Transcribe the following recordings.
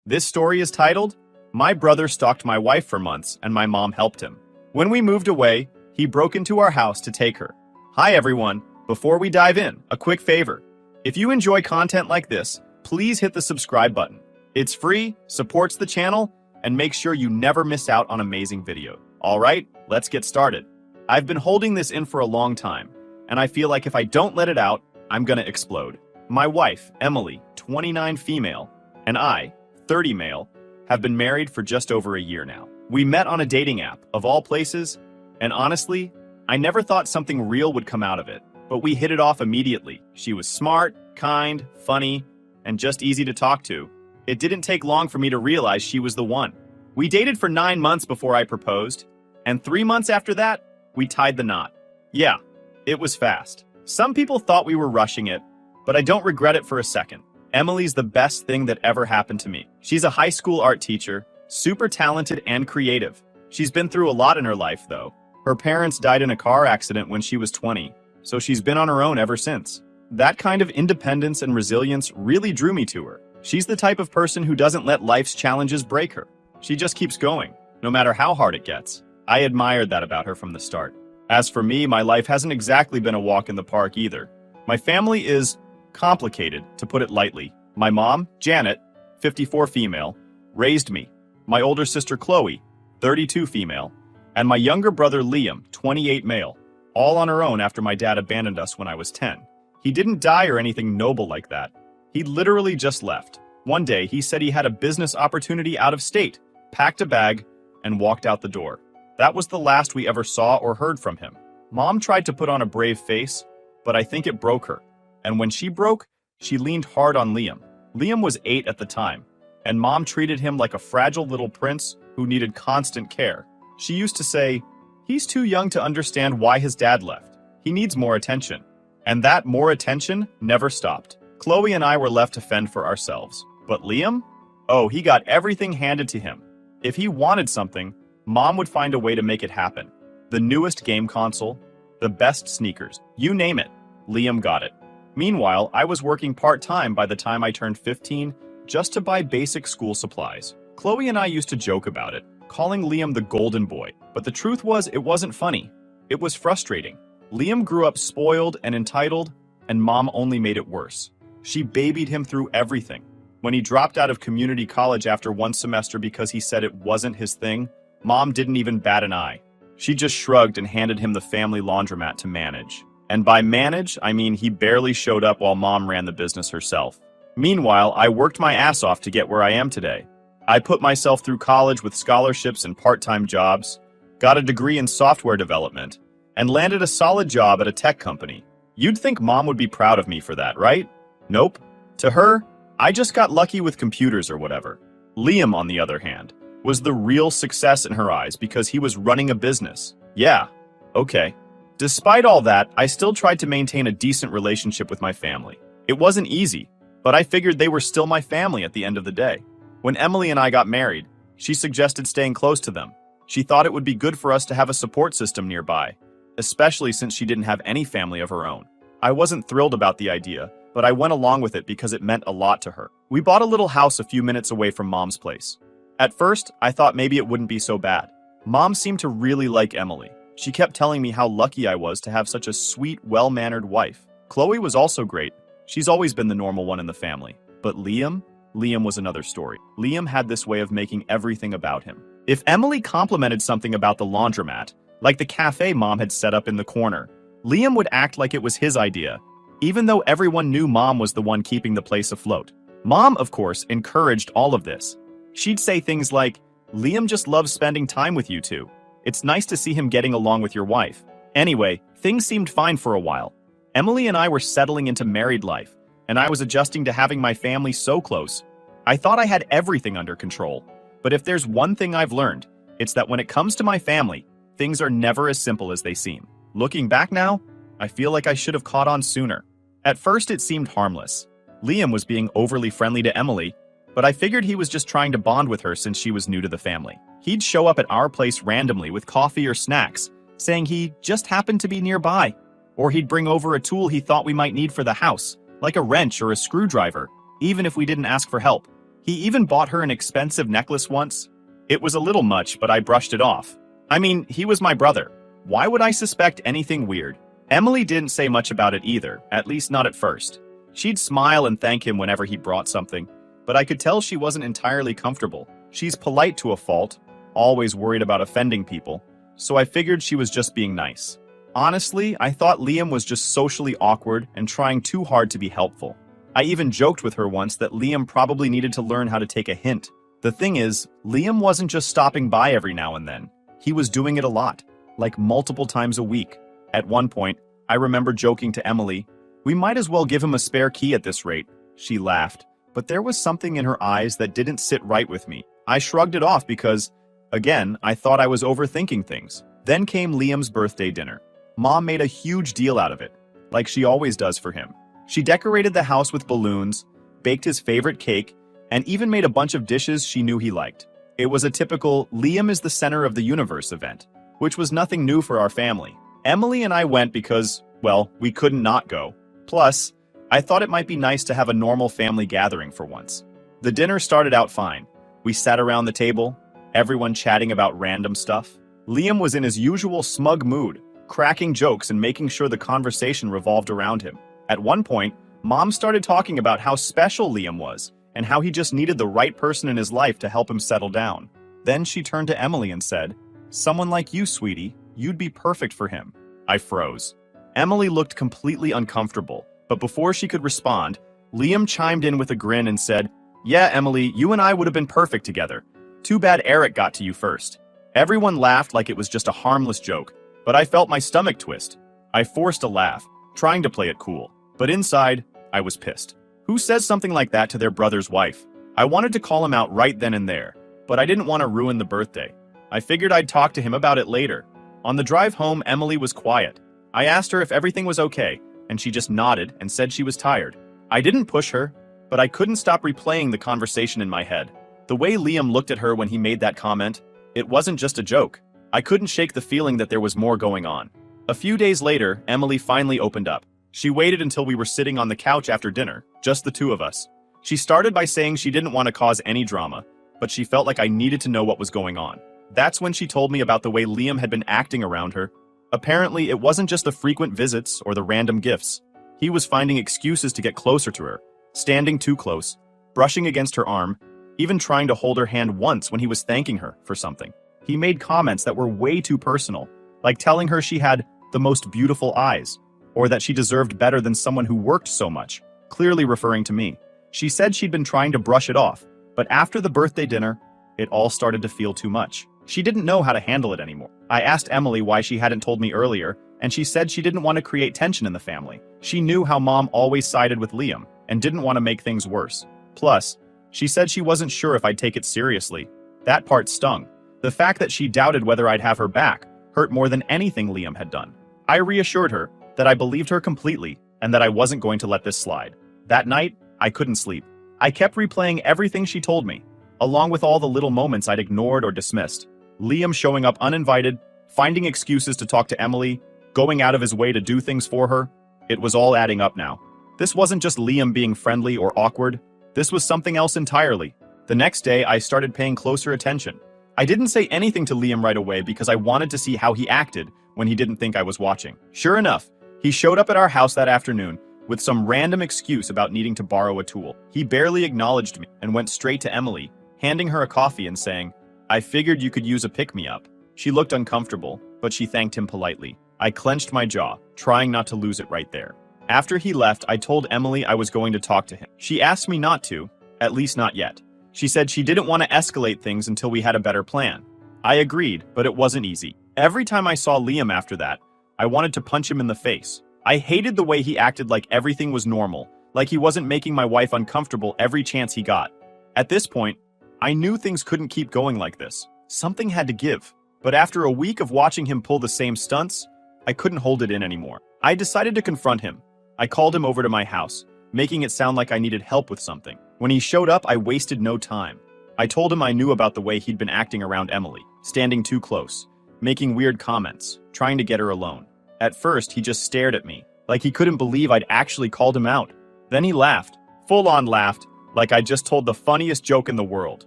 This story is titled, My Brother Stalked My Wife for Months and My Mom Helped Him. When we moved away, he broke into our house to take her. Hi everyone, before we dive in, a quick favor. If you enjoy content like this, please hit the subscribe button. It's free, supports the channel, and makes sure you never miss out on amazing videos. Alright, let's get started. I've been holding this in for a long time, and I feel like if I don't let it out, I'm gonna explode. My wife, Emily, 29 female, and I, 30 male, have been married for just over a year now. We met on a dating app, of all places, and honestly, I never thought something real would come out of it, but we hit it off immediately. She was smart, kind, funny, and just easy to talk to. It didn't take long for me to realize she was the one. We dated for 9 months before I proposed, and 3 months after that, we tied the knot. Yeah, it was fast. Some people thought we were rushing it, but I don't regret it for a second. Emily's the best thing that ever happened to me. She's a high school art teacher, super talented and creative. She's been through a lot in her life, though. Her parents died in a car accident when she was 20, so she's been on her own ever since. That kind of independence and resilience really drew me to her. She's the type of person who doesn't let life's challenges break her. She just keeps going, no matter how hard it gets. I admired that about her from the start. As for me, my life hasn't exactly been a walk in the park either. My family is complicated, to put it lightly. My mom, Janet, 54 female, raised me. My older sister Chloe, 32 female, and my younger brother Liam, 28 male, all on her own after my dad abandoned us when I was 10. He didn't die or anything noble like that. He literally just left. One day, he said he had a business opportunity out of state, packed a bag, and walked out the door. That was the last we ever saw or heard from him. Mom tried to put on a brave face, but I think it broke her. And when she broke, she leaned hard on Liam. Liam was 8 at the time, and Mom treated him like a fragile little prince who needed constant care. She used to say, "He's too young to understand why his dad left. He needs more attention." And that more attention never stopped. Chloe and I were left to fend for ourselves. But Liam? Oh, he got everything handed to him. If he wanted something, Mom would find a way to make it happen. The newest game console, the best sneakers, you name it, Liam got it. Meanwhile, I was working part-time by the time I turned 15 just to buy basic school supplies. Chloe and I used to joke about it, calling Liam the golden boy. But the truth was, it wasn't funny. It was frustrating. Liam grew up spoiled and entitled, and Mom only made it worse. She babied him through everything. When he dropped out of community college after one semester because he said it wasn't his thing, Mom didn't even bat an eye. She just shrugged and handed him the family laundromat to manage. And by manage, I mean he barely showed up while Mom ran the business herself. Meanwhile, I worked my ass off to get where I am today. I put myself through college with scholarships and part-time jobs, got a degree in software development, and landed a solid job at a tech company. You'd think Mom would be proud of me for that, right? Nope. To her, I just got lucky with computers or whatever. Liam, on the other hand, was the real success in her eyes because he was running a business. Yeah, okay. Despite all that, I still tried to maintain a decent relationship with my family. It wasn't easy, but I figured they were still my family at the end of the day. When Emily and I got married, she suggested staying close to them. She thought it would be good for us to have a support system nearby, especially since she didn't have any family of her own. I wasn't thrilled about the idea, but I went along with it because it meant a lot to her. We bought a little house a few minutes away from Mom's place. At first, I thought maybe it wouldn't be so bad. Mom seemed to really like Emily. She kept telling me how lucky I was to have such a sweet, well-mannered wife. Chloe was also great. She's always been the normal one in the family. But Liam was another story. Liam had this way of making everything about him. If Emily complimented something about the laundromat, like the cafe Mom had set up in the corner, Liam would act like it was his idea, even though everyone knew Mom was the one keeping the place afloat. Mom, of course, encouraged all of this. She'd say things like, "Liam just loves spending time with you two. It's nice to see him getting along with your wife." Anyway, things seemed fine for a while. Emily and I were settling into married life, and I was adjusting to having my family so close. I thought I had everything under control. But if there's one thing I've learned, it's that when it comes to my family, things are never as simple as they seem. Looking back now, I feel like I should have caught on sooner. At first, it seemed harmless. Liam was being overly friendly to Emily, but I figured he was just trying to bond with her since she was new to the family. He'd show up at our place randomly with coffee or snacks, saying he just happened to be nearby. Or he'd bring over a tool he thought we might need for the house, like a wrench or a screwdriver, even if we didn't ask for help. He even bought her an expensive necklace once. It was a little much, but I brushed it off. I mean, he was my brother. Why would I suspect anything weird? Emily didn't say much about it either, at least not at first. She'd smile and thank him whenever he brought something, but I could tell she wasn't entirely comfortable. She's polite to a fault, always worried about offending people, so I figured she was just being nice. Honestly, I thought Liam was just socially awkward and trying too hard to be helpful. I even joked with her once that Liam probably needed to learn how to take a hint. The thing is, Liam wasn't just stopping by every now and then. He was doing it a lot, like multiple times a week. At one point, I remember joking to Emily, "We might as well give him a spare key at this rate." She laughed, but there was something in her eyes that didn't sit right with me. I shrugged it off because, again, I thought I was overthinking things. Then came Liam's birthday dinner. Mom made a huge deal out of it, like she always does for him. She decorated the house with balloons, baked his favorite cake, and even made a bunch of dishes she knew he liked. It was a typical Liam is the center of the universe event, which was nothing new for our family. Emily and I went because, well, we couldn't not go. Plus, I thought it might be nice to have a normal family gathering for once. The dinner started out fine. We sat around the table, everyone chatting about random stuff. Liam was in his usual smug mood, cracking jokes and making sure the conversation revolved around him. At one point, Mom started talking about how special Liam was and how he just needed the right person in his life to help him settle down. Then she turned to Emily and said, "Someone like you, sweetie, you'd be perfect for him." I froze. Emily looked completely uncomfortable, but before she could respond, Liam chimed in with a grin and said, "Yeah, Emily, you and I would have been perfect together. Too bad Eric got to you first." Everyone laughed like it was just a harmless joke, but I felt my stomach twist. I forced a laugh, trying to play it cool, but inside, I was pissed. Who says something like that to their brother's wife? I wanted to call him out right then and there, but I didn't want to ruin the birthday. I figured I'd talk to him about it later. On the drive home, Emily was quiet. I asked her if everything was okay, and she just nodded and said she was tired. I didn't push her, but I couldn't stop replaying the conversation in my head. The way Liam looked at her when he made that comment, it wasn't just a joke. I couldn't shake the feeling that there was more going on. A few days later, Emily finally opened up. She waited until we were sitting on the couch after dinner, just the two of us. She started by saying she didn't want to cause any drama, but she felt like I needed to know what was going on. That's when she told me about the way Liam had been acting around her. Apparently, it wasn't just the frequent visits or the random gifts. He was finding excuses to get closer to her, standing too close, brushing against her arm, even trying to hold her hand once when he was thanking her for something. He made comments that were way too personal, like telling her she had the most beautiful eyes, or that she deserved better than someone who worked so much, clearly referring to me. She said she'd been trying to brush it off, but after the birthday dinner, it all started to feel too much. She didn't know how to handle it anymore. I asked Emily why she hadn't told me earlier, and she said she didn't want to create tension in the family. She knew how Mom always sided with Liam and didn't want to make things worse. Plus, she said she wasn't sure if I'd take it seriously. That part stung. The fact that she doubted whether I'd have her back hurt more than anything Liam had done. I reassured her that I believed her completely and that I wasn't going to let this slide. That night, I couldn't sleep. I kept replaying everything she told me, along with all the little moments I'd ignored or dismissed. Liam showing up uninvited, finding excuses to talk to Emily, going out of his way to do things for her. It was all adding up now. This wasn't just Liam being friendly or awkward. This was something else entirely. The next day, I started paying closer attention. I didn't say anything to Liam right away because I wanted to see how he acted when he didn't think I was watching. Sure enough, he showed up at our house that afternoon with some random excuse about needing to borrow a tool. He barely acknowledged me and went straight to Emily, handing her a coffee and saying, "I figured you could use a pick-me-up." She looked uncomfortable, but she thanked him politely. I clenched my jaw, trying not to lose it right there. After he left, I told Emily I was going to talk to him. She asked me not to, at least not yet. She said she didn't want to escalate things until we had a better plan. I agreed, but it wasn't easy. Every time I saw Liam after that, I wanted to punch him in the face. I hated the way he acted like everything was normal, like he wasn't making my wife uncomfortable every chance he got. At this point, I knew things couldn't keep going like this. Something had to give. But after a week of watching him pull the same stunts, I couldn't hold it in anymore. I decided to confront him. I called him over to my house, making it sound like I needed help with something. When he showed up, I wasted no time. I told him I knew about the way he'd been acting around Emily, standing too close, making weird comments, trying to get her alone. At first, he just stared at me, like he couldn't believe I'd actually called him out. Then he laughed, full-on laughed, like I just told the funniest joke in the world.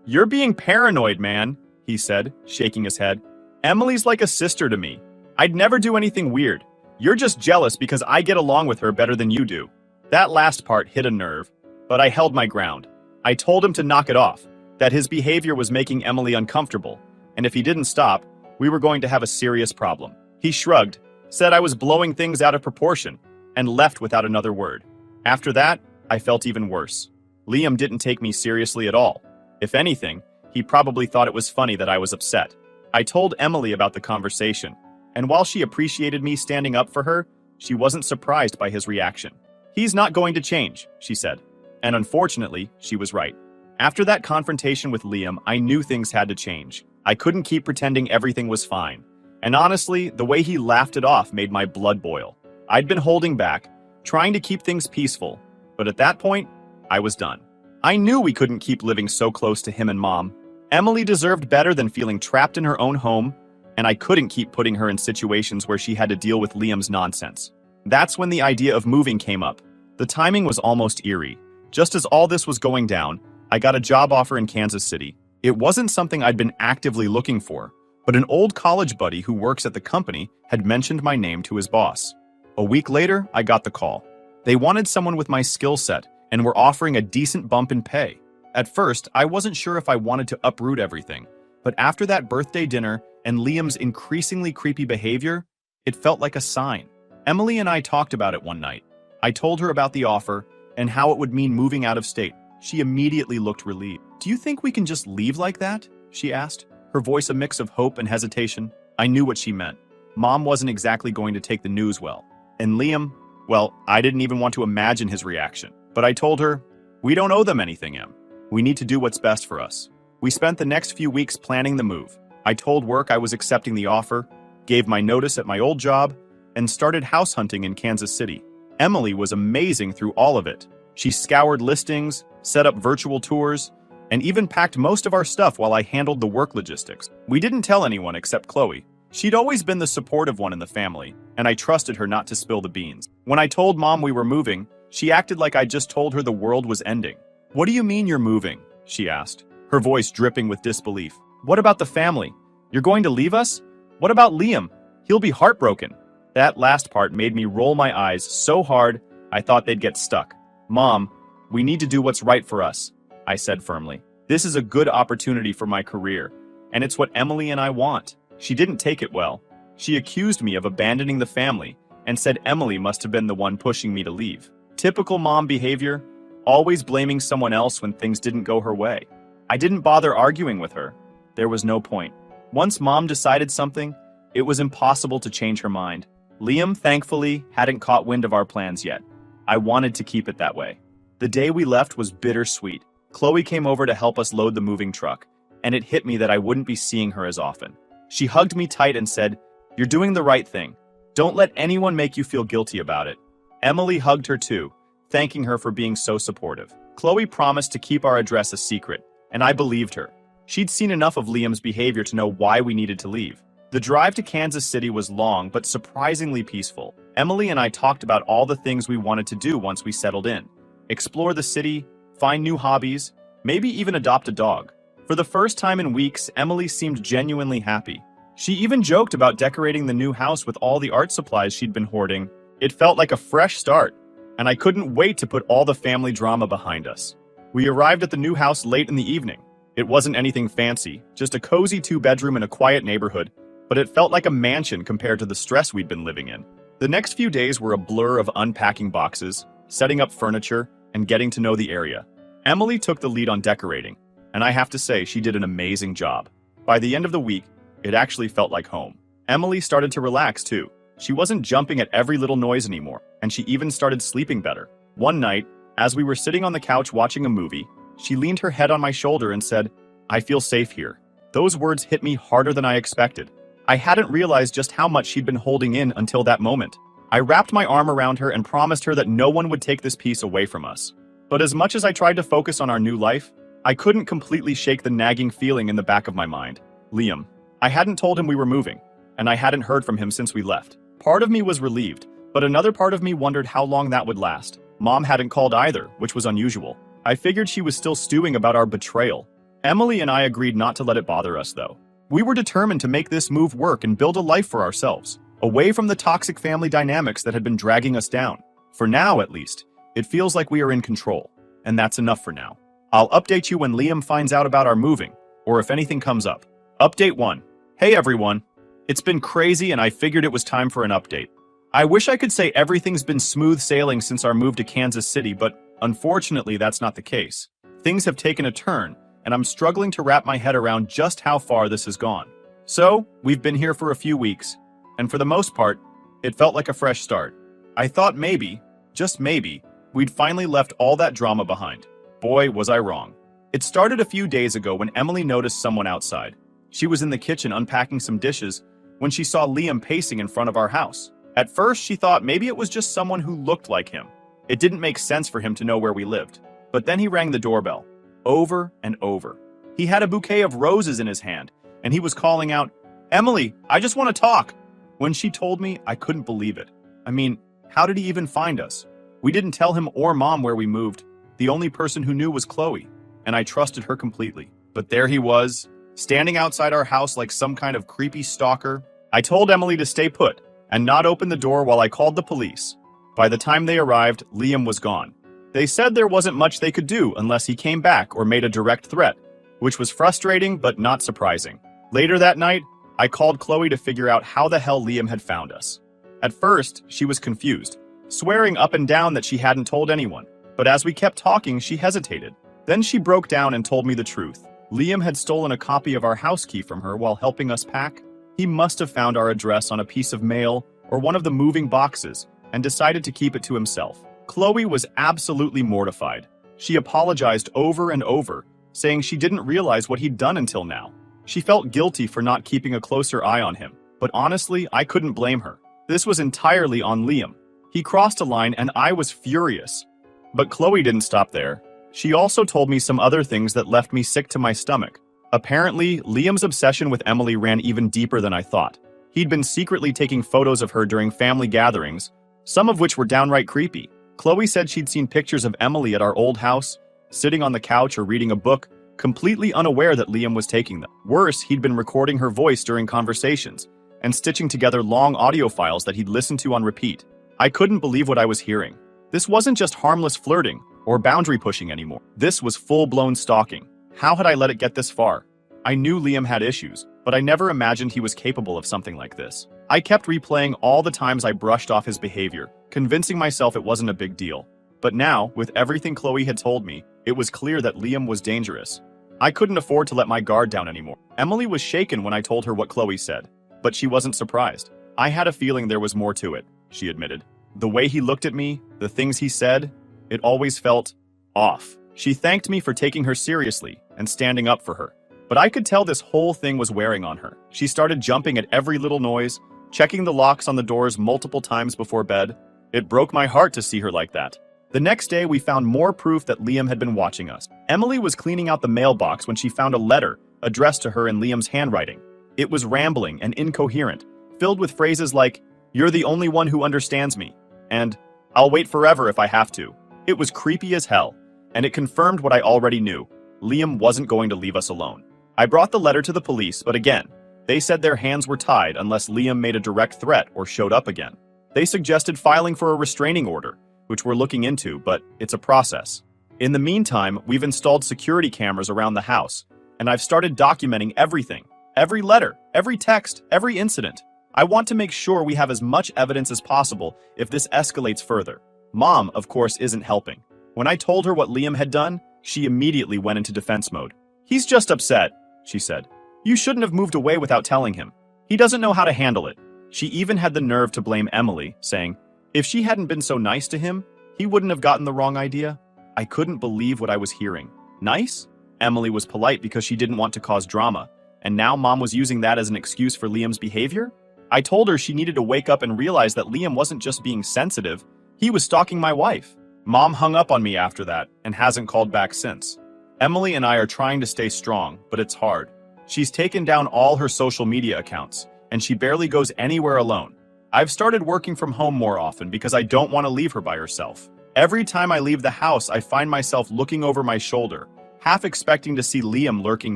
"You're being paranoid, man," he said, shaking his head. "Emily's like a sister to me. I'd never do anything weird. You're just jealous because I get along with her better than you do." That last part hit a nerve, but I held my ground. I told him to knock it off, that his behavior was making Emily uncomfortable, and if he didn't stop, we were going to have a serious problem. He shrugged, said I was blowing things out of proportion, and left without another word. After that, I felt even worse. Liam didn't take me seriously at all. If anything, he probably thought it was funny that I was upset. I told Emily about the conversation, and while she appreciated me standing up for her, she wasn't surprised by his reaction. "He's not going to change," she said. And unfortunately, she was right. After that confrontation with Liam, I knew things had to change. I couldn't keep pretending everything was fine. And honestly, the way he laughed it off made my blood boil. I'd been holding back, trying to keep things peaceful, but at that point, I was done. I knew we couldn't keep living so close to him and Mom. Emily deserved better than feeling trapped in her own home, and I couldn't keep putting her in situations where she had to deal with Liam's nonsense. That's when the idea of moving came up. The timing was almost eerie. Just as all this was going down, I got a job offer in Kansas City. It wasn't something I'd been actively looking for, but an old college buddy who works at the company had mentioned my name to his boss. A week later, I got the call. They wanted someone with my skill set and were offering a decent bump in pay. At first, I wasn't sure if I wanted to uproot everything, but after that birthday dinner and Liam's increasingly creepy behavior, it felt like a sign. Emily and I talked about it one night. I told her about the offer and how it would mean moving out of state. She immediately looked relieved. "Do you think we can just leave like that?" she asked, her voice a mix of hope and hesitation. I knew what she meant. Mom wasn't exactly going to take the news well. And Liam, well, I didn't even want to imagine his reaction. But I told her, "We don't owe them anything, Em. We need to do what's best for us." We spent the next few weeks planning the move. I told work I was accepting the offer, gave my notice at my old job, and started house hunting in Kansas City. Emily was amazing through all of it. She scoured listings, set up virtual tours, and even packed most of our stuff while I handled the work logistics. We didn't tell anyone except Chloe. She'd always been the supportive one in the family, and I trusted her not to spill the beans. When I told Mom we were moving, she acted like I just told her the world was ending. "What do you mean you're moving?" she asked, her voice dripping with disbelief. "What about the family? You're going to leave us? What about Liam? He'll be heartbroken." That last part made me roll my eyes so hard I thought they'd get stuck. "Mom, we need to do what's right for us," I said firmly. "This is a good opportunity for my career, and it's what Emily and I want." She didn't take it well. She accused me of abandoning the family and said Emily must have been the one pushing me to leave. Typical mom behavior, always blaming someone else when things didn't go her way. I didn't bother arguing with her. There was no point. Once Mom decided something, it was impossible to change her mind. Liam, thankfully, hadn't caught wind of our plans yet. I wanted to keep it that way. The day we left was bittersweet. Chloe came over to help us load the moving truck, and it hit me that I wouldn't be seeing her as often. She hugged me tight and said, "You're doing the right thing. Don't let anyone make you feel guilty about it." Emily hugged her too, thanking her for being so supportive. Chloe promised to keep our address a secret, and I believed her. She'd seen enough of Liam's behavior to know why we needed to leave. The drive to Kansas City was long but surprisingly peaceful. Emily and I talked about all the things we wanted to do once we settled in. Explore the city, find new hobbies, maybe even adopt a dog. For the first time in weeks, Emily seemed genuinely happy. She even joked about decorating the new house with all the art supplies she'd been hoarding. It felt like a fresh start, and I couldn't wait to put all the family drama behind us. We arrived at the new house late in the evening. It wasn't anything fancy, just a cozy 2-bedroom in a quiet neighborhood, but it felt like a mansion compared to the stress we'd been living in. The next few days were a blur of unpacking boxes, setting up furniture, and getting to know the area. Emily took the lead on decorating, and I have to say she did an amazing job. By the end of the week, it actually felt like home. Emily started to relax too. She wasn't jumping at every little noise anymore, and she even started sleeping better. One night, as we were sitting on the couch watching a movie, she leaned her head on my shoulder and said, "I feel safe here." Those words hit me harder than I expected. I hadn't realized just how much she'd been holding in until that moment. I wrapped my arm around her and promised her that no one would take this piece away from us. But as much as I tried to focus on our new life, I couldn't completely shake the nagging feeling in the back of my mind. Liam. I hadn't told him we were moving, and I hadn't heard from him since we left. Part of me was relieved, but another part of me wondered how long that would last. Mom hadn't called either, which was unusual. I figured she was still stewing about our betrayal. Emily and I agreed not to let it bother us, though. We were determined to make this move work and build a life for ourselves, away from the toxic family dynamics that had been dragging us down. For now, at least, it feels like we are in control, and that's enough for now. I'll update you when Liam finds out about our moving, or if anything comes up. Update 1. Hey everyone. It's been crazy and I figured it was time for an update. I wish I could say everything's been smooth sailing since our move to Kansas City, but unfortunately that's not the case. Things have taken a turn, and I'm struggling to wrap my head around just how far this has gone. So, we've been here for a few weeks, and for the most part, it felt like a fresh start. I thought maybe, just maybe, we'd finally left all that drama behind. Boy, was I wrong. It started a few days ago when Emily noticed someone outside. She was in the kitchen unpacking some dishes when she saw Liam pacing in front of our house. At first, she thought maybe it was just someone who looked like him. It didn't make sense for him to know where we lived. But then he rang the doorbell, over and over. He had a bouquet of roses in his hand, and he was calling out, "Emily, I just want to talk." When she told me, I couldn't believe it. I mean, how did he even find us? We didn't tell him or Mom where we moved. The only person who knew was Chloe, and I trusted her completely. But there he was, standing outside our house like some kind of creepy stalker. I told Emily to stay put and not open the door while I called the police. By the time they arrived, Liam was gone. They said there wasn't much they could do unless he came back or made a direct threat, which was frustrating but not surprising. Later that night, I called Chloe to figure out how the hell Liam had found us. At first, she was confused, swearing up and down that she hadn't told anyone. But as we kept talking, she hesitated. Then she broke down and told me the truth. Liam had stolen a copy of our house key from her while helping us pack. He must have found our address on a piece of mail or one of the moving boxes and decided to keep it to himself. Chloe was absolutely mortified. She apologized over and over, saying she didn't realize what he'd done until now. She felt guilty for not keeping a closer eye on him, but honestly, I couldn't blame her. This was entirely on Liam. He crossed a line and I was furious. But Chloe didn't stop there. She also told me some other things that left me sick to my stomach. Apparently, Liam's obsession with Emily ran even deeper than I thought. He'd been secretly taking photos of her during family gatherings, some of which were downright creepy. Chloe said she'd seen pictures of Emily at our old house, sitting on the couch or reading a book, completely unaware that Liam was taking them. Worse, he'd been recording her voice during conversations and stitching together long audio files that he'd listened to on repeat. I couldn't believe what I was hearing. This wasn't just harmless flirting or boundary pushing anymore. This was full-blown stalking. How had I let it get this far? I knew Liam had issues, but I never imagined he was capable of something like this. I kept replaying all the times I brushed off his behavior, convincing myself it wasn't a big deal. But now, with everything Chloe had told me, it was clear that Liam was dangerous. I couldn't afford to let my guard down anymore. Emily was shaken when I told her what Chloe said, but she wasn't surprised. I had a feeling there was more to it, she admitted. The way he looked at me, the things he said, it always felt off. She thanked me for taking her seriously and standing up for her. But I could tell this whole thing was wearing on her. She started jumping at every little noise, checking the locks on the doors multiple times before bed. It broke my heart to see her like that. The next day, we found more proof that Liam had been watching us. Emily was cleaning out the mailbox when she found a letter addressed to her in Liam's handwriting. It was rambling and incoherent, filled with phrases like, "You're the only one who understands me," and "I'll wait forever if I have to." It was creepy as hell, and it confirmed what I already knew. Liam wasn't going to leave us alone. I brought the letter to the police, but again, they said their hands were tied unless Liam made a direct threat or showed up again. They suggested filing for a restraining order, which we're looking into, but it's a process. In the meantime, we've installed security cameras around the house, and I've started documenting everything. Every letter, every text, every incident. I want to make sure we have as much evidence as possible if this escalates further. Mom, of course, isn't helping. When I told her what Liam had done, she immediately went into defense mode. "He's just upset," she said. "You shouldn't have moved away without telling him. He doesn't know how to handle it." She even had the nerve to blame Emily, saying, if she hadn't been so nice to him, he wouldn't have gotten the wrong idea. I couldn't believe what I was hearing. Nice? Emily was polite because she didn't want to cause drama, and now Mom was using that as an excuse for Liam's behavior? I told her she needed to wake up and realize that Liam wasn't just being sensitive, he was stalking my wife. Mom hung up on me after that and hasn't called back since. Emily and I are trying to stay strong, but it's hard. She's taken down all her social media accounts, and she barely goes anywhere alone. I've started working from home more often because I don't want to leave her by herself. Every time I leave the house, I find myself looking over my shoulder, half expecting to see Liam lurking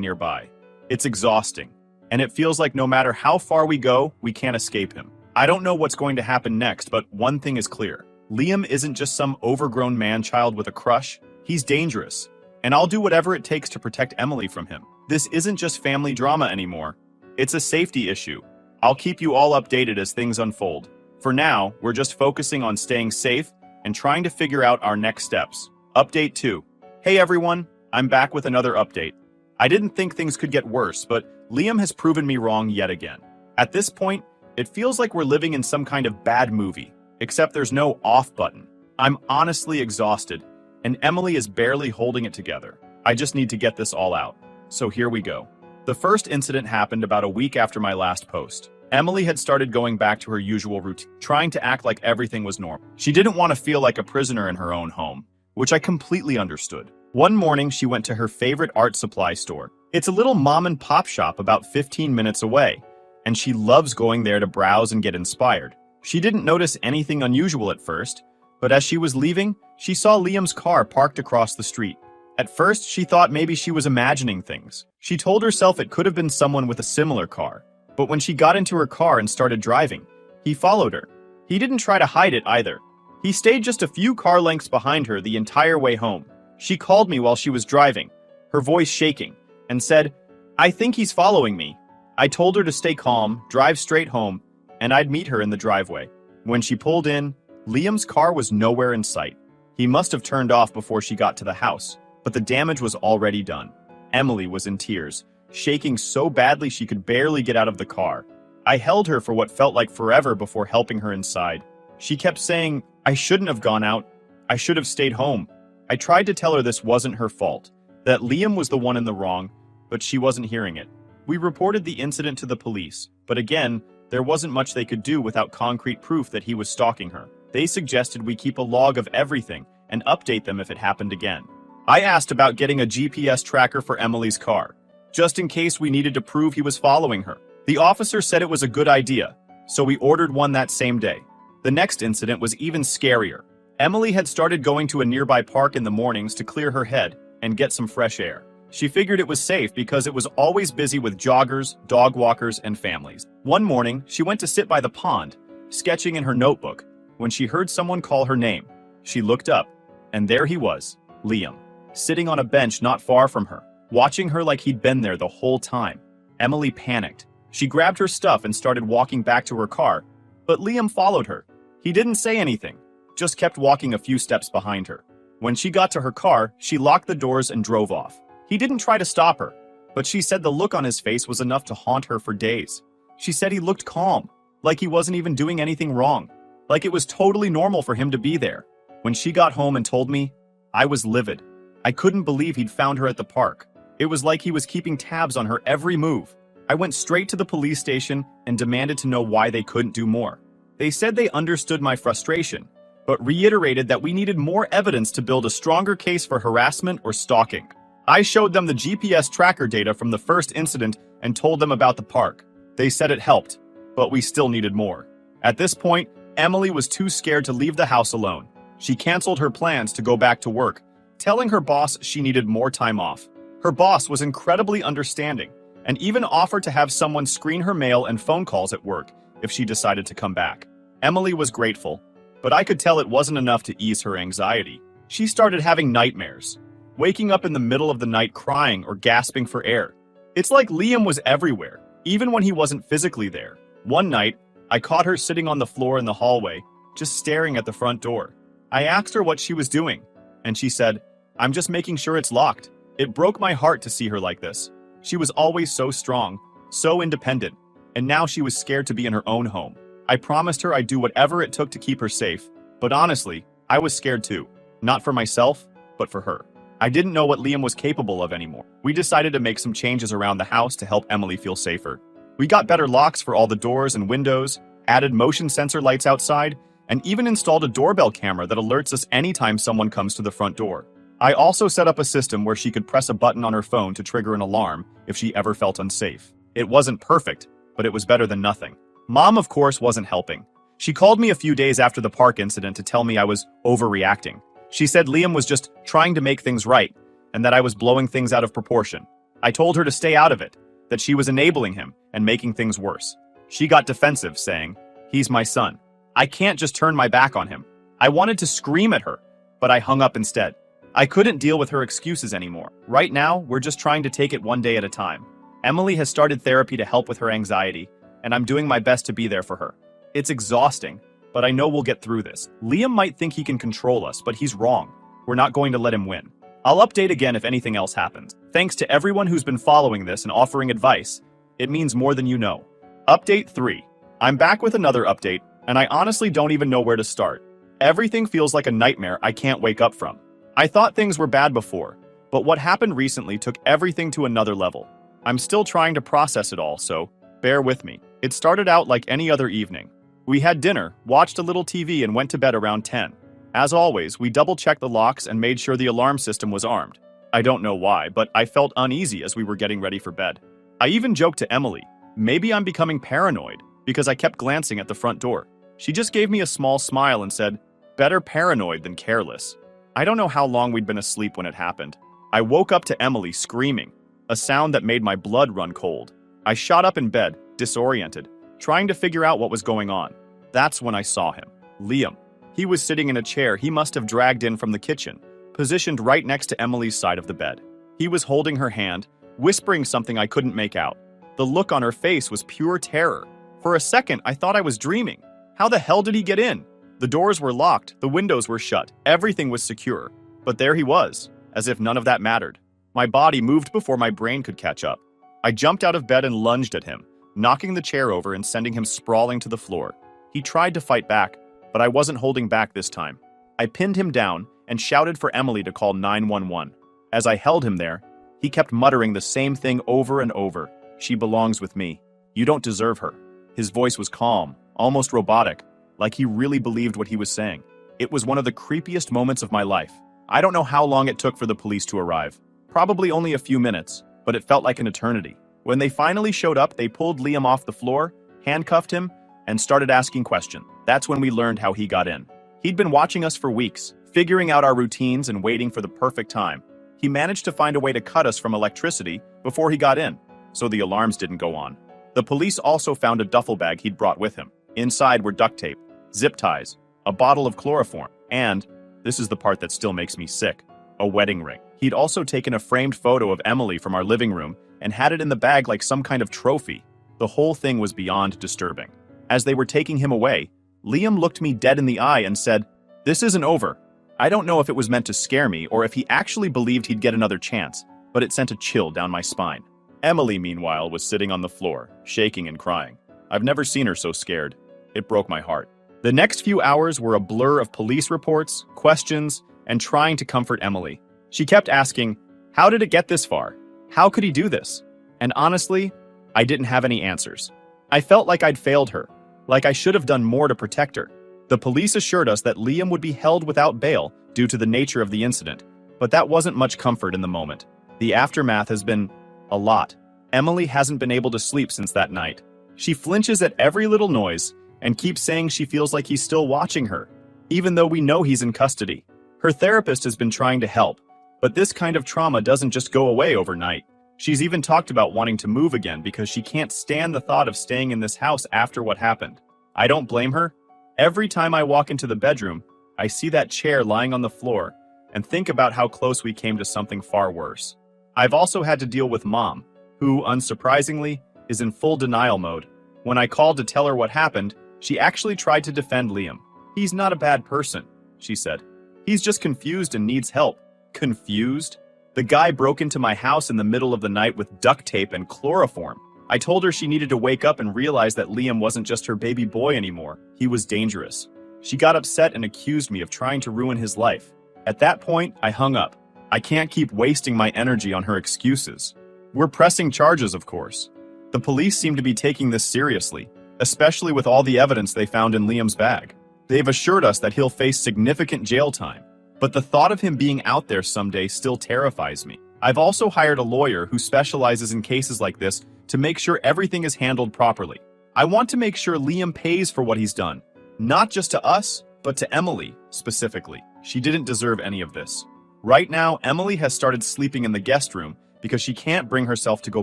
nearby. It's exhausting, and it feels like no matter how far we go, we can't escape him. I don't know what's going to happen next, but one thing is clear. Liam isn't just some overgrown man-child with a crush. He's dangerous, and I'll do whatever it takes to protect Emily from him. This isn't just family drama anymore. It's a safety issue. I'll keep you all updated as things unfold. For now, we're just focusing on staying safe and trying to figure out our next steps. Update 2. Hey everyone, I'm back with another update. I didn't think things could get worse, but Liam has proven me wrong yet again. At this point, it feels like we're living in some kind of bad movie, except there's no off button. I'm honestly exhausted, and Emily is barely holding it together. I just need to get this all out. So here we go. The first incident happened about a week after my last post. Emily had started going back to her usual routine, trying to act like everything was normal. She didn't want to feel like a prisoner in her own home, which I completely understood. One morning, she went to her favorite art supply store. It's a little mom and pop shop about 15 minutes away, and she loves going there to browse and get inspired. She didn't notice anything unusual at first, but as she was leaving, she saw Liam's car parked across the street. At first, she thought maybe she was imagining things. She told herself it could have been someone with a similar car. But when she got into her car and started driving, he followed her. He didn't try to hide it either. He stayed just a few car lengths behind her the entire way home. She called me while she was driving, her voice shaking, and said, "I think he's following me." I told her to stay calm, drive straight home, and I'd meet her in the driveway. When she pulled in, Liam's car was nowhere in sight. He must have turned off before she got to the house, but the damage was already done. Emily was in tears, shaking so badly she could barely get out of the car. I held her for what felt like forever before helping her inside. She kept saying, "I shouldn't have gone out. I should have stayed home." I tried to tell her this wasn't her fault, that Liam was the one in the wrong, but she wasn't hearing it. We reported the incident to the police, but again, there wasn't much they could do without concrete proof that he was stalking her. They suggested we keep a log of everything and update them if it happened again. I asked about getting a GPS tracker for Emily's car, just in case we needed to prove he was following her. The officer said it was a good idea, so we ordered one that same day. The next incident was even scarier. Emily had started going to a nearby park in the mornings to clear her head and get some fresh air. She figured it was safe because it was always busy with joggers, dog walkers, and families. One morning, she went to sit by the pond, sketching in her notebook, when she heard someone call her name. She looked up, and there he was, Liam, sitting on a bench not far from her, watching her like he'd been there the whole time. Emily panicked. She grabbed her stuff and started walking back to her car, but Liam followed her. He didn't say anything, just kept walking a few steps behind her. When she got to her car, she locked the doors and drove off. He didn't try to stop her, but she said the look on his face was enough to haunt her for days. She said he looked calm, like he wasn't even doing anything wrong, like it was totally normal for him to be there. When she got home and told me, I was livid. I couldn't believe he'd found her at the park. It was like he was keeping tabs on her every move. I went straight to the police station and demanded to know why they couldn't do more. They said they understood my frustration, but reiterated that we needed more evidence to build a stronger case for harassment or stalking. I showed them the GPS tracker data from the first incident and told them about the park. They said it helped, but we still needed more. At this point, Emily was too scared to leave the house alone. She canceled her plans to go back to work, telling her boss she needed more time off. Her boss was incredibly understanding and even offered to have someone screen her mail and phone calls at work if she decided to come back. Emily was grateful, but I could tell it wasn't enough to ease her anxiety. She started having nightmares, waking up in the middle of the night crying or gasping for air. It's like Liam was everywhere, even when he wasn't physically there. One night, I caught her sitting on the floor in the hallway, just staring at the front door. I asked her what she was doing, and she said, "I'm just making sure it's locked." It broke my heart to see her like this. She was always so strong, so independent, and now she was scared to be in her own home. I promised her I'd do whatever it took to keep her safe, but honestly, I was scared too. Not for myself, but for her. I didn't know what Liam was capable of anymore. We decided to make some changes around the house to help Emily feel safer. We got better locks for all the doors and windows, added motion sensor lights outside, and even installed a doorbell camera that alerts us anytime someone comes to the front door. I also set up a system where she could press a button on her phone to trigger an alarm if she ever felt unsafe. It wasn't perfect, but it was better than nothing. Mom, of course, wasn't helping. She called me a few days after the park incident to tell me I was overreacting. She said Liam was just trying to make things right, and that I was blowing things out of proportion. I told her to stay out of it, that she was enabling him and making things worse. She got defensive, saying, "He's my son. I can't just turn my back on him." I wanted to scream at her, but I hung up instead. I couldn't deal with her excuses anymore. Right now, we're just trying to take it one day at a time. Emily has started therapy to help with her anxiety, and I'm doing my best to be there for her. It's exhausting, but I know we'll get through this. Liam might think he can control us, but he's wrong. We're not going to let him win. I'll update again if anything else happens. Thanks to everyone who's been following this and offering advice. It means more than you know. Update 3. I'm back with another update, and I honestly don't even know where to start. Everything feels like a nightmare I can't wake up from. I thought things were bad before, but what happened recently took everything to another level. I'm still trying to process it all, so bear with me. It started out like any other evening. We had dinner, watched a little TV, and went to bed around 10. As always, we double-checked the locks and made sure the alarm system was armed. I don't know why, but I felt uneasy as we were getting ready for bed. I even joked to Emily, maybe I'm becoming paranoid, because I kept glancing at the front door. She just gave me a small smile and said, "Better paranoid than careless." I don't know how long we'd been asleep when it happened. I woke up to Emily screaming, a sound that made my blood run cold. I shot up in bed, disoriented, trying to figure out what was going on. That's when I saw him, Liam. He was sitting in a chair he must have dragged in from the kitchen, positioned right next to Emily's side of the bed. He was holding her hand, whispering something I couldn't make out. The look on her face was pure terror. For a second, I thought I was dreaming. How the hell did he get in? The doors were locked, the windows were shut, everything was secure. But there he was, as if none of that mattered. My body moved before my brain could catch up. I jumped out of bed and lunged at him, knocking the chair over and sending him sprawling to the floor. He tried to fight back, but I wasn't holding back this time. I pinned him down and shouted for Emily to call 911. As I held him there, he kept muttering the same thing over and over. "She belongs with me. You don't deserve her." His voice was calm, almost robotic, like he really believed what he was saying. It was one of the creepiest moments of my life. I don't know how long it took for the police to arrive. Probably only a few minutes, but it felt like an eternity. When they finally showed up, they pulled Liam off the floor, handcuffed him, and started asking questions. That's when we learned how he got in. He'd been watching us for weeks, figuring out our routines and waiting for the perfect time. He managed to find a way to cut us from electricity before he got in, so the alarms didn't go on. The police also found a duffel bag he'd brought with him. Inside were duct tape, zip ties, a bottle of chloroform, and, this is the part that still makes me sick, a wedding ring. He'd also taken a framed photo of Emily from our living room and had it in the bag like some kind of trophy. The whole thing was beyond disturbing. As they were taking him away, Liam looked me dead in the eye and said, "This isn't over." I don't know if it was meant to scare me or if he actually believed he'd get another chance, but it sent a chill down my spine. Emily, meanwhile, was sitting on the floor, shaking and crying. I've never seen her so scared. It broke my heart. The next few hours were a blur of police reports, questions, and trying to comfort Emily. She kept asking, "How did it get this far? How could he do this?" And honestly, I didn't have any answers. I felt like I'd failed her, like I should have done more to protect her. The police assured us that Liam would be held without bail due to the nature of the incident, but that wasn't much comfort in the moment. The aftermath has been a lot. Emily hasn't been able to sleep since that night. She flinches at every little noise and keeps saying she feels like he's still watching her, even though we know he's in custody. Her therapist has been trying to help, but this kind of trauma doesn't just go away overnight. She's even talked about wanting to move again because she can't stand the thought of staying in this house after what happened. I don't blame her. Every time I walk into the bedroom, I see that chair lying on the floor and think about how close we came to something far worse. I've also had to deal with Mom, who, unsurprisingly, is in full denial mode. When I called to tell her what happened, she actually tried to defend Liam. "He's not a bad person," she said. "He's just confused and needs help." Confused? The guy broke into my house in the middle of the night with duct tape and chloroform. I told her she needed to wake up and realize that Liam wasn't just her baby boy anymore. He was dangerous. She got upset and accused me of trying to ruin his life. At that point, I hung up. I can't keep wasting my energy on her excuses. We're pressing charges, of course. The police seem to be taking this seriously, especially with all the evidence they found in Liam's bag. They've assured us that he'll face significant jail time, but the thought of him being out there someday still terrifies me. I've also hired a lawyer who specializes in cases like this to make sure everything is handled properly. I want to make sure Liam pays for what he's done, not just to us, but to Emily specifically. She didn't deserve any of this. Right now, Emily has started sleeping in the guest room because she can't bring herself to go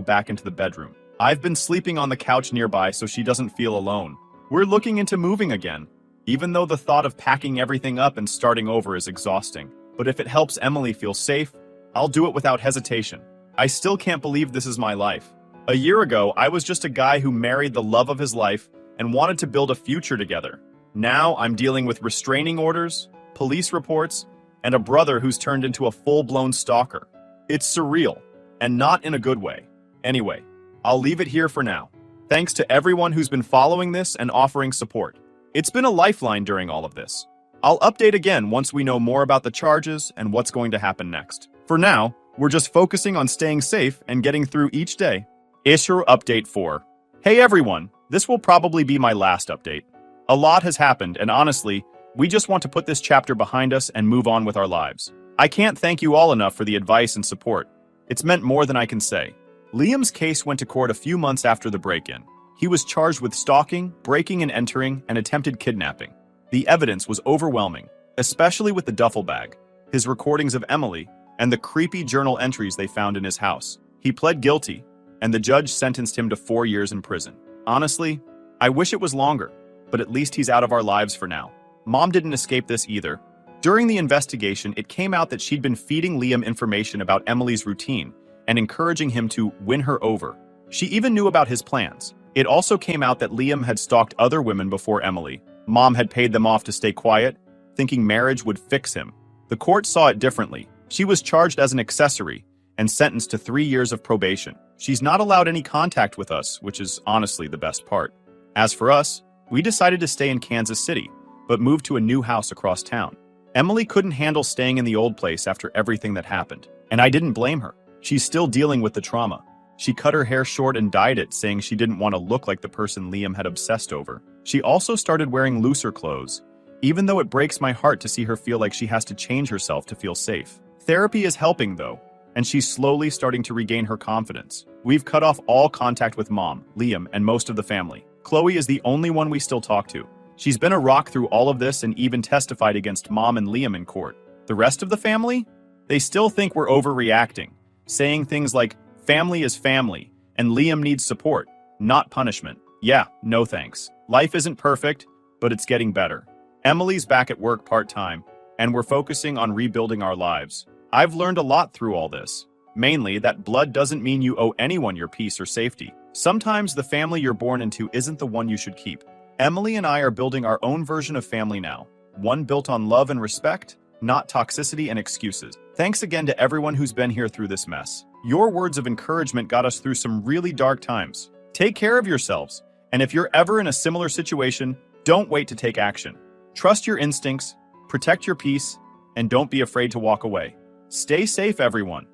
back into the bedroom. I've been sleeping on the couch nearby so she doesn't feel alone. We're looking into moving again, even though the thought of packing everything up and starting over is exhausting. But if it helps Emily feel safe, I'll do it without hesitation. I still can't believe this is my life. A year ago, I was just a guy who married the love of his life and wanted to build a future together. Now I'm dealing with restraining orders, police reports, and a brother who's turned into a full-blown stalker. It's surreal, and not in a good way. Anyway, I'll leave it here for now. Thanks to everyone who's been following this and offering support. It's been a lifeline during all of this. I'll update again once we know more about the charges and what's going to happen next. For now, we're just focusing on staying safe and getting through each day. Issue Update 4. Hey everyone, this will probably be my last update. A lot has happened, and honestly, we just want to put this chapter behind us and move on with our lives. I can't thank you all enough for the advice and support. It's meant more than I can say. Liam's case went to court a few months after the break-in. He was charged with stalking, breaking and entering, and attempted kidnapping. The evidence was overwhelming, especially with the duffel bag, his recordings of Emily, and the creepy journal entries they found in his house. He pled guilty, and the judge sentenced him to 4 years in prison. Honestly, I wish it was longer, but at least he's out of our lives for now. Mom didn't escape this either. During the investigation, it came out that she'd been feeding Liam information about Emily's routine and encouraging him to win her over. She even knew about his plans. It also came out that Liam had stalked other women before Emily. Mom had paid them off to stay quiet, thinking marriage would fix him. The court saw it differently. She was charged as an accessory and sentenced to 3 years of probation. She's not allowed any contact with us, which is honestly the best part. As for us, we decided to stay in Kansas City, but moved to a new house across town. Emily couldn't handle staying in the old place after everything that happened, and I didn't blame her. She's still dealing with the trauma. She cut her hair short and dyed it, saying she didn't want to look like the person Liam had obsessed over. She also started wearing looser clothes, even though it breaks my heart to see her feel like she has to change herself to feel safe. Therapy is helping, though, and she's slowly starting to regain her confidence. We've cut off all contact with Mom, Liam, and most of the family. Chloe is the only one we still talk to. She's been a rock through all of this and even testified against Mom and Liam in court. The rest of the family? They still think we're overreacting, saying things like, family is family, and Liam needs support, not punishment. Yeah, no thanks. Life isn't perfect, but it's getting better. Emily's back at work part-time, and we're focusing on rebuilding our lives. I've learned a lot through all this. Mainly that blood doesn't mean you owe anyone your peace or safety. Sometimes the family you're born into isn't the one you should keep. Emily and I are building our own version of family now. One built on love and respect, not toxicity and excuses. Thanks again to everyone who's been here through this mess. Your words of encouragement got us through some really dark times. Take care of yourselves, and if you're ever in a similar situation, don't wait to take action. Trust your instincts, protect your peace, and don't be afraid to walk away. Stay safe, everyone.